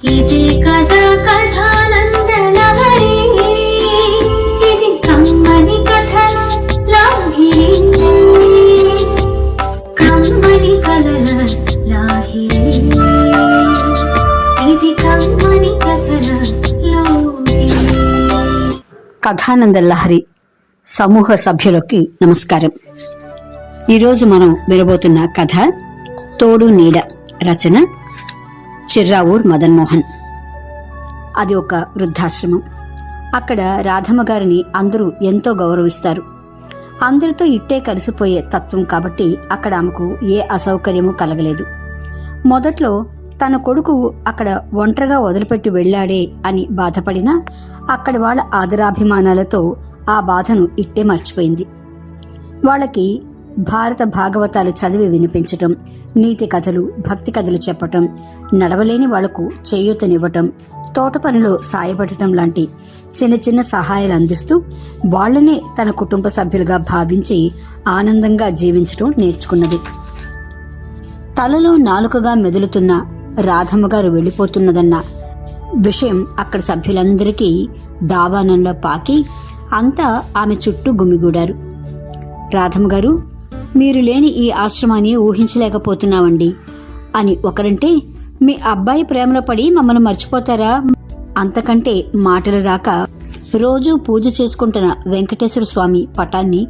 ఇది కథ కథానందనగరి, ఇది కమ్మని కథల లాహిరి, కమ్మని కథల లాహిరి, ఇది కమ్మని కథల లాహిరి. కథానంద లహరి సమూహ సభ్యులకి నమస్కారం. ఈరోజు మనం వినబోతున్న కథ తోడు నీడ. రచన చిర్రావూర్ మదన్ మోహన్. అది ఒక వృద్ధాశ్రమం. అక్కడ రాధమ్మ గారిని అందరూ ఎంతో గౌరవిస్తారు. అందరితో ఇట్టే కలిసిపోయే తత్వం కాబట్టి అక్కడ ఆమెకు ఏ అసౌకర్యము కలగలేదు. మొదట్లో తన కొడుకు అక్కడ ఒంటరిగా వదిలిపెట్టి వెళ్ళాడే అని బాధపడినా అక్కడి వాళ్ళ ఆదరాభిమానాలతో ఆ బాధను ఇట్టే మర్చిపోయింది. వాళ్ళకి భారత భాగవతాలు చదివి వినిపించటం, నీతి కథలు, భక్తి కథలు చెప్పటం, నడవలేని వాళ్లకు చేయూతనివ్వటం, తోట పనిలో సాయపడటం లాంటి చిన్న చిన్న సహాయాలు అందిస్తూ వాళ్లనే తన కుటుంబ సభ్యులుగా భావించి ఆనందంగా జీవించటం నేర్చుకున్నది. తలలో నాలుకగా మెదులుతున్న రాధమ్మగారు వెళ్ళిపోతున్నదన్న విషయం అక్కడ సభ్యులందరికీ దావానంలో పాకి అంతా ఆమె చుట్టూ గుమిగూడారు. రాధమ్మగారు, మీరు లేని ఈ ఆశ్రమాన్ని ఊహించలేకపోతున్నామండి అని ఒకరంటే, మీ అబ్బాయి ప్రేమలో పడి మమ్మల్ని మర్చిపోతారా? అంతకంటే మాటలు రాక రోజూ పూజ చేసుకుంటున్న వెంకటేశ్వర స్వామి పటాన్ని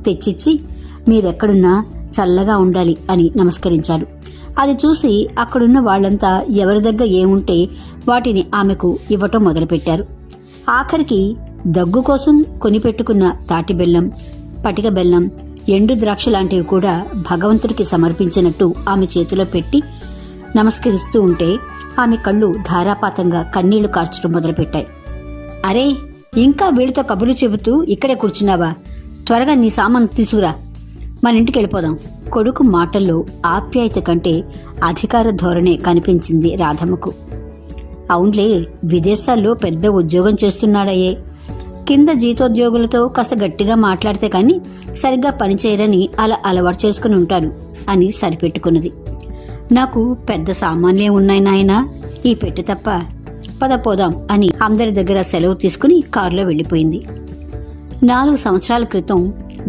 తెచ్చిచ్చి మీరెక్కడున్నా చల్లగా ఉండాలి అని నమస్కరించారు. అది చూసి అక్కడున్న వాళ్లంతా ఎవరి దగ్గర ఏముంటే వాటిని ఆమెకు ఇవ్వటం మొదలుపెట్టారు. ఆఖరికి దగ్గు కోసం కొనిపెట్టుకున్న తాటి బెల్లం, పటిక బెల్లం, ఎండు ద్రాక్ష లాంటివి కూడా భగవంతుడికి సమర్పించినట్టు ఆమె చేతిలో పెట్టి నమస్కరిస్తూ ఉంటే ఆమె కళ్ళు ధారాపాతంగా కన్నీళ్లు కార్చడం మొదలుపెట్టాయి. అరే, ఇంకా వీడితో కబుర్లు చెబుతూ ఇక్కడే కూర్చున్నావా? త్వరగా నీ సామాను తీసుకురా, మన ఇంటికి వెళ్ళిపోదాం. కొడుకు మాటల్లో ఆప్యాయత కంటే అధికార ధోరణే కనిపించింది రాధమ్మకు. అవునులే, విదేశాల్లో పెద్ద ఉద్యోగం చేస్తున్నాడయ్యే, కింద జీతోద్యోగులతో కాస్త గట్టిగా మాట్లాడితే కానీ సరిగ్గా పనిచేయరని అలా అలవాటు చేసుకుని ఉంటాడు అని సరిపెట్టుకున్నది. నాకు పెద్ద సామాన్లే ఉన్నాయి నాయనా, ఈ పెట్టి తప్ప. పద పోదాం అని అందరి దగ్గర సెలవు తీసుకుని కారులో వెళ్ళిపోయింది. 4 సంవత్సరాల క్రితం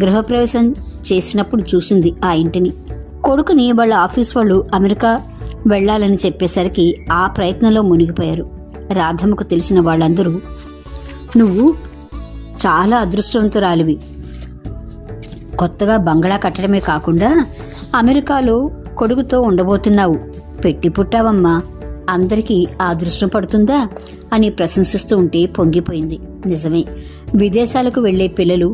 గృహప్రవేశం చేసినప్పుడు చూసింది ఆ ఇంటిని. కొడుకుని వాళ్ళ ఆఫీస్ వాళ్ళు అమెరికా వెళ్లాలని చెప్పేసరికి ఆ ప్రయత్నంలో మునిగిపోయారు. రాధమ్మకు తెలిసిన వాళ్ళందరూ, నువ్వు చాలా అదృష్టవంతురాలివి, కొత్తగా బంగళా కట్టడమే కాకుండా అమెరికాలో కొడుకుతో ఉండబోతున్నావు, పెట్టి పుట్టావమ్మా, అందరికీ ఆ అదృష్టం పడుతుందా అని ప్రశంసిస్తూ ఉంటే పొంగిపోయింది. నిజమే, విదేశాలకు వెళ్లే పిల్లలు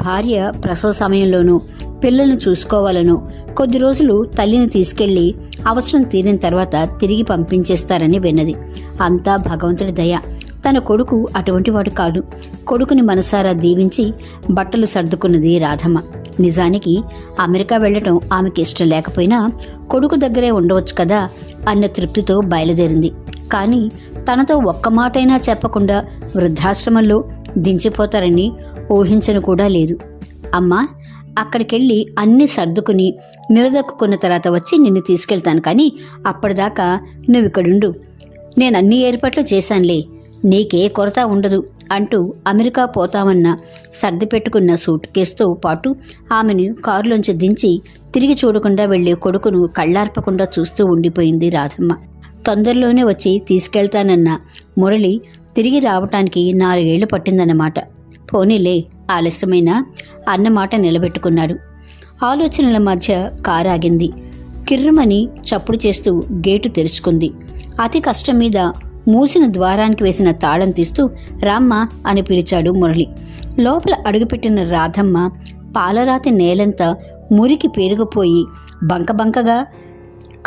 భార్య ప్రసవ సమయంలోనూ పిల్లలను చూసుకోవాలనో కొద్ది రోజులు తల్లిని తీసుకెళ్లి అవసరం తీరిన తర్వాత తిరిగి పంపించేస్తారని విన్నది. అంతా భగవంతుడి దయ. తన కొడుకు అటువంటి వాడు కాదు. కొడుకుని మనసారా దీవించి బట్టలు సర్దుకున్నది రాధమ్మ. నిజానికి అమెరికా వెళ్లటం ఆమెకి ఇష్టం లేకపోయినా కొడుకు దగ్గరే ఉండవచ్చు కదా అన్న తృప్తితో బయలుదేరింది. కానీ తనతో ఒక్క మాటైనా చెప్పకుండా వృద్ధాశ్రమంలో దించిపోతారని ఊహించను కూడా లేదు. అమ్మా, అక్కడికెళ్ళి అన్ని సర్దుకుని నిలదొక్కున్న తర్వాత వచ్చి నిన్ను తీసుకెళ్తాను, కానీ అప్పటిదాకా నువ్వు ఇక్కడుండు, నేను అన్ని ఏర్పాట్లు చేశానులే, నీకే కొరత ఉండదు అంటూ అమెరికా పోతామన్న సర్ది పెట్టుకున్న సూట్ కేసుతో పాటు ఆమెను కారులోంచి దించి తిరిగి చూడకుండా వెళ్లే కొడుకును కళ్ళార్పకుండా చూస్తూ ఉండిపోయింది రాధమ్మ. తొందరలోనే వచ్చి తీసుకెళ్తానన్న మురళి తిరిగి రావటానికి 4 ఏళ్లు పట్టిందన్నమాట. పోనీలే, ఆలస్యమైన అన్నమాట నిలబెట్టుకున్నాడు. ఆలోచనల మధ్య కారు ఆగింది. కిర్రుమని చప్పుడు చేస్తూ గేటు తెరుచుకుంది. అతి కష్టం మీద మూసిన ద్వారానికి వేసిన తాళం తీస్తూ రామ్మా అని పిలిచాడు మురళి. లోపల అడుగుపెట్టిన రాధమ్మ పాలరాతి నేలంతా మురికి పేరుకుపోయి బంకబంకగా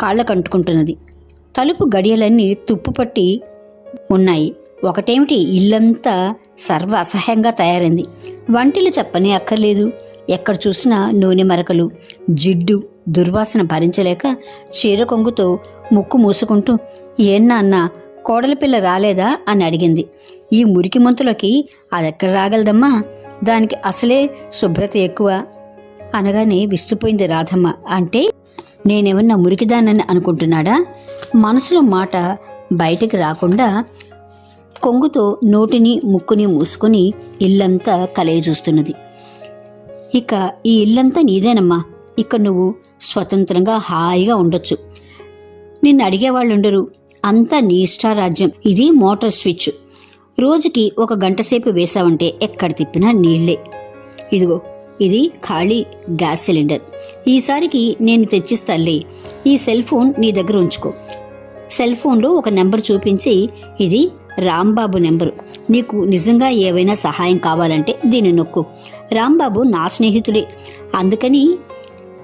కాళ్లకంటుకుంటున్నది. తలుపు గడియలన్నీ తుప్పుపట్టి ఉన్నాయి. ఒకటేమిటి, ఇల్లంతా సర్వ అసహ్యంగా తయారైంది. వంటిలు చెప్పనే అక్కర్లేదు. ఎక్కడ చూసినా నూనె మరకలు, జిడ్డు, దుర్వాసన భరించలేక చీర కొంగుతో ముక్కు మూసుకుంటూ, ఏన్నా అన్నా కోడలి పిల్ల రాలేదా అని అడిగింది. ఈ మురికి ముంతలోకి అదెక్కడ రాగలదమ్మా, దానికి అసలే శుభ్రత ఎక్కువ అనగానే విస్తుపోయింది రాధమ్మ. అంటే నేనేమన్నా మురికిదానని అనుకుంటున్నాడా? మనసులో మాట బయటికి రాకుండా కొంగుతో నోటిని ముక్కుని మూసుకొని ఇల్లంతా కలయి చూస్తున్నది. ఇక ఈ ఇల్లంతా నీదేనమ్మా, ఇక్కడ నువ్వు స్వతంత్రంగా హాయిగా ఉండొచ్చు, నిన్ను అడిగేవాళ్ళుండరు, అంతా నీ ఇష్టారాజ్యం. ఇది మోటార్ స్విచ్, రోజుకి 1 గంట సేపు వేసావంటే ఎక్కడ తిప్పినా నీళ్లే. ఇదిగో ఇది ఖాళీ గ్యాస్ సిలిండర్, ఈసారికి నేను తెచ్చిస్తాలే, ఈ సెల్ ఫోన్ నీ దగ్గర ఉంచుకో. సెల్ ఫోన్లో ఒక నెంబర్ చూపించి, ఇది రాంబాబు నెంబరు, నీకు నిజంగా ఏవైనా సహాయం కావాలంటే దీన్ని నొక్కు. రాంబాబు నా స్నేహితుడే, అందుకని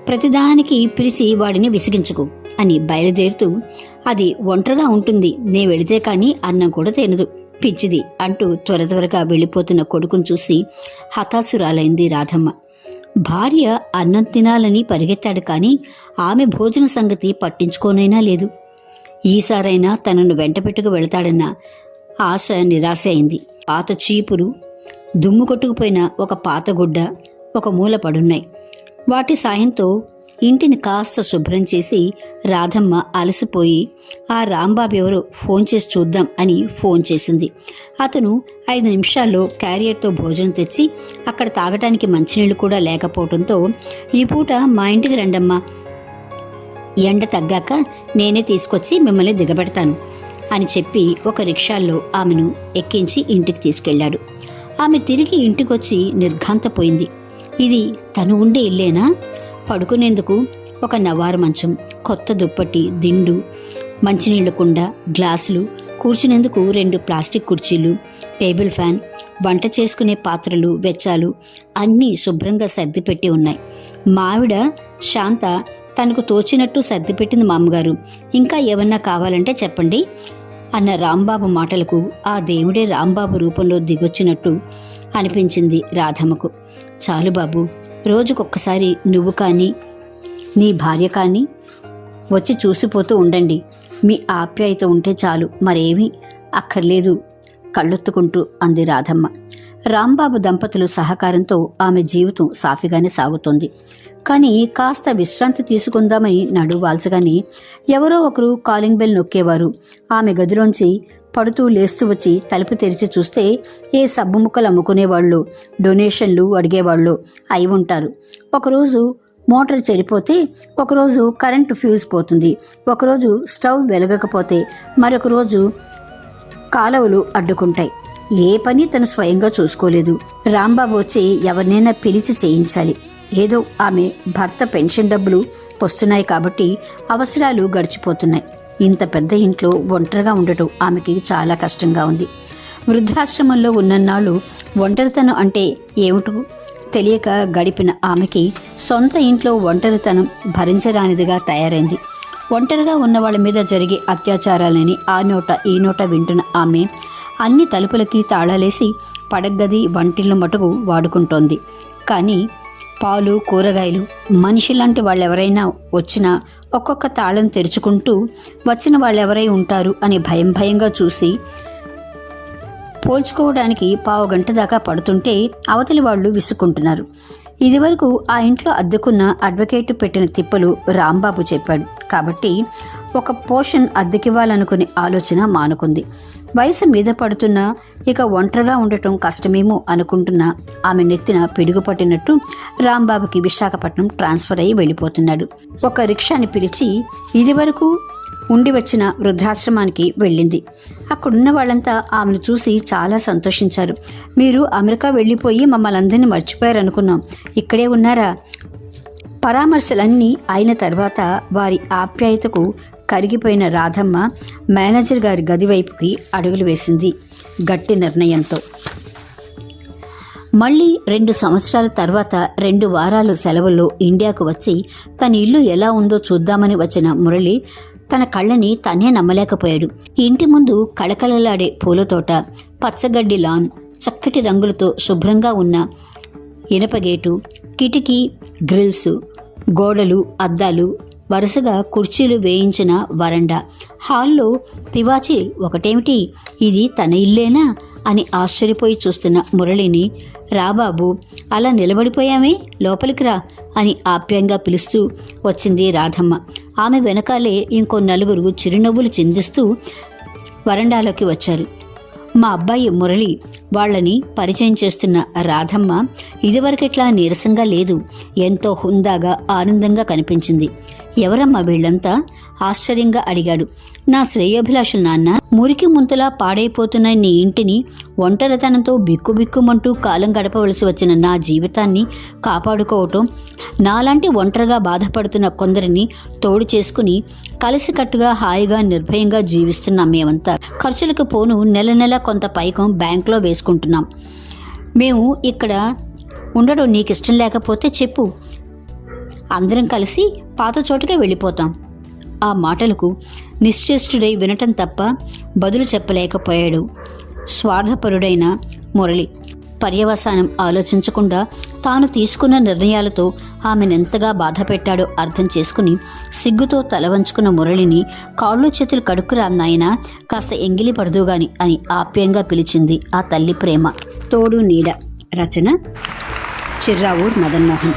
ప్రతిదానికి పిలిచి వాడిని విసిగించుకు అని బయలుదేరుతూ, అది ఒంటరిగా ఉంటుంది, నే వెళితే కానీ అన్నం కూడా తినదు, పిచ్చిది అంటూ త్వరగా వెళ్ళిపోతున్న కొడుకును చూసి హతాశురాలైంది రాధమ్మ. భార్య అన్నం తినాలని పరిగెత్తాడు కానీ ఆమె భోజన సంగతి పట్టించుకోనైనా లేదు. ఈసారైనా తనను వెంటపెట్టుకు వెళతాడన్న ఆశ నిరాశ అయింది. పాత చీపురు, దుమ్ము కొట్టుకుపోయిన ఒక పాత గుడ్డ ఒక మూల పడున్నాయి. వాటి సాయంతో ఇంటిని కాస్త శుభ్రం చేసి రాధమ్మ అలసిపోయి ఆ రాంబాబు ఎవరో ఫోన్ చేసి చూద్దాం అని ఫోన్ చేసింది. అతను 5 నిమిషాల్లో క్యారియర్తో భోజనం తెచ్చి అక్కడ తాగటానికి మంచినీళ్ళు కూడా లేకపోవడంతో, ఈ పూట మా ఇంటికి రండమ్మా, ఎండ తగ్గాక నేనే తీసుకొచ్చి మిమ్మల్ని దిగబెడతాను అని చెప్పి ఒక రిక్షాల్లో ఆమెను ఎక్కించి ఇంటికి తీసుకెళ్లాడు. ఆమె తిరిగి ఇంటికొచ్చి నిర్ఘాంతపోయింది. ఇది తను ఉండే ఇల్లేనా? పడుకునేందుకు ఒక నవారు మంచం, కొత్త దుప్పటి, దిండు, మంచినీళ్ళ కుండ, గ్లాసులు, కూర్చునేందుకు 2 ప్లాస్టిక్ కుర్చీలు, టేబుల్ ఫ్యాన్, వంట చేసుకునే పాత్రలు, వెచ్చాలు అన్నీ శుభ్రంగా సర్దిపెట్టి ఉన్నాయి. మావిడ శాంత తనకు తోచినట్టు సర్దిపెట్టింది మామగారు, ఇంకా ఏమన్నా కావాలంటే చెప్పండి అన్న రాంబాబు మాటలకు ఆ దేవుడే రాంబాబు రూపంలో దిగొచ్చినట్టు అనిపించింది రాధమ్మకు. చాలు బాబు, రోజుకొక్కసారి నువ్వు కానీ నీ భార్య కానీ వచ్చి చూసిపోతూ ఉండండి, మీ ఆప్యాయత ఉంటే చాలు, మరేమీ అక్కర్లేదు కళ్ళొత్తుకుంటూ అంది రాధమ్మ. రాంబాబు దంపతులు సహకారంతో ఆమె జీవితం సాఫీగానే సాగుతోంది. కానీ కాస్త విశ్రాంతి తీసుకుందామని నడువాల్చగాని ఎవరో ఒకరు కాలింగ్ బెల్ నొక్కేవారు. ఆమె గదిలోంచి పడుతూ లేస్తూ వచ్చి తలుపు తెరిచి చూస్తే ఏ సబ్బు ముక్కలు అమ్ముకునేవాళ్ళు, డొనేషన్లు అడిగేవాళ్ళు అయి ఉంటారు. ఒకరోజు మోటార్ చెడిపోతే, ఒకరోజు కరెంటు ఫ్యూజ్ పోతుంది, ఒకరోజు స్టవ్ వెలగకపోతే, మరొక రోజు కాలువలు అడ్డుకుంటాయి. ఏ పని తను స్వయంగా చూసుకోలేదు. రాంబాబు వచ్చి ఎవరినైనా పిలిచి చేయించాలి. ఏదో ఆమె భర్త పెన్షన్ డబ్బులు వస్తున్నాయి కాబట్టి అవసరాలు గడిచిపోతున్నాయి. ఇంత పెద్ద ఇంట్లో ఒంటరిగా ఉండటం ఆమెకి చాలా కష్టంగా ఉంది. వృద్ధాశ్రమంలో ఉన్నన్నాళ్ళు ఒంటరితనం అంటే ఏమిటో తెలియక గడిపిన ఆమెకి సొంత ఇంట్లో ఒంటరితనం భరించరానిదిగా తయారైంది. ఒంటరిగా ఉన్న వాళ్ళ మీద జరిగే అత్యాచారాలని ఆ నోట ఈ నోట వింటున్న ఆమె అన్ని తలుపులకి తాళాలేసి పడగది, వంటిల్లు మటుకు వాడుకుంటోంది. కానీ పాలు, కూరగాయలు, మనిషి లాంటి వాళ్ళెవరైనా వచ్చినా ఒక్కొక్క తాళం తెరుచుకుంటూ వచ్చిన వాళ్ళెవరై ఉంటారు అని భయంగా చూసి పోల్చుకోవడానికి 15 గంట దాకా పడుతుంటే అవతలి వాళ్ళు విసుక్కుంటున్నారు. ఇదివరకు ఆ ఇంట్లో అద్దెకున్న అడ్వకేటు పెట్టిన తిప్పలు రాంబాబు చెప్పాడు కాబట్టి ఒక పోర్షన్ అద్దెకివ్వాలనుకునే ఆలోచన మానుకుంది. వయసు మీద పడుతున్నా ఇక ఒంటరిగా ఉండటం కష్టమేమో అనుకుంటున్న ఆమె నెత్తిన పిడుగు పట్టినట్టు రాంబాబుకి విశాఖపట్నం ట్రాన్స్ఫర్ అయ్యి వెళ్ళిపోతున్నాడు. ఒక రిక్షాని పిలిచి ఇదివరకు ఉండి వచ్చిన వృద్ధాశ్రమానికి వెళ్ళింది. అక్కడున్న వాళ్ళంతా ఆమెను చూసి చాలా సంతోషించారు. మీరు అమెరికా వెళ్ళిపోయి మమ్మల్ని అందరినీ మర్చిపోయారనుకున్నాం, ఇక్కడే ఉన్నారా? పరామర్శలన్నీ అయిన తర్వాత వారి ఆప్యాయతకు కరిగిపోయిన రాధమ్మ మేనేజర్ గారి గది వైపుకి అడుగులు వేసింది గట్టి నిర్ణయంతో. మళ్ళీ 2 సంవత్సరాల తర్వాత 2 వారాలు సెలవుల్లో ఇండియాకు వచ్చి తన ఇల్లు ఎలా ఉందో చూద్దామని వచ్చిన మురళి తన కళ్ళని తనే నమ్మలేకపోయాడు. ఇంటి ముందు కళకళలాడే పూలతోట, పచ్చగడ్డి లాన్, చక్కటి రంగులతో శుభ్రంగా ఉన్న ఇనపగేటు, కిటికీ, గ్రిల్స్, గోడలు, అద్దాలు, వరుసగా కుర్చీలు వేయించిన వరండా, హాల్లో తివాచీ ఒకటేమిటి, ఇది తన ఇల్లేనా అని ఆశ్చర్యపోయి చూస్తున్న మురళిని రాబాబు అలా నిలబడిపోయామే, లోపలికి రా అని ఆప్యాయంగా పిలుస్తూ వచ్చింది రాధమ్మ. ఆమె వెనకాలే ఇంకో 4 చిరునవ్వులు చిందిస్తూ వరండాలోకి వచ్చారు. మా అబ్బాయి మురళి వాళ్ళని పరిచయం చేస్తున్న రాధమ్మ ఇదివరకెట్లా నీరసంగా లేదు, ఎంతో హుందాగా ఆనందంగా కనిపించింది. ఎవరమ్మా వీళ్ళంతా? ఆశ్చర్యంగా అడిగాడు. నా శ్రేయోభిలాషులు నాన్న. మురికి ముంతలా పాడైపోతున్న నీ ఇంటిని ఒంటరితనంతో బిక్కుబిక్కుమంటూ కాలం గడపవలసి వచ్చిన నా జీవితాన్ని కాపాడుకోవటం, నాలాంటి ఒంటరిగా బాధపడుతున్న కొందరిని తోడు చేసుకుని కలిసికట్టుగా హాయిగా నిర్భయంగా జీవిస్తున్నాం మేమంతా. ఖర్చులకు పోను నెల నెల కొంత పైకం బ్యాంకులో వేసుకుంటున్నాం. మేము ఇక్కడ ఉండడం నీకు ఇష్టం లేకపోతే చెప్పు, అందరం కలిసి పాత చోటుకే వెళ్ళిపోతాం. ఆ మాటలకు నిశ్చేష్టుడై వినటం తప్ప బదులు చెప్పలేకపోయాడు స్వార్థపరుడైన మురళి. పర్యవసానం ఆలోచించకుండా తాను తీసుకున్న నిర్ణయాలతో ఆమెనెంతగా బాధ పెట్టాడో అర్థం చేసుకుని సిగ్గుతో తల వంచుకున్న మురళిని కాళ్ళు చేతులు కడుక్కురా నాయనా, కాస్త ఎంగిలి పడదుగాని అని ఆప్యాయంగా పిలిచింది ఆ తల్లి ప్రేమ. తోడు నీడ రచన చిర్రావూర్ మదన్మోహన్.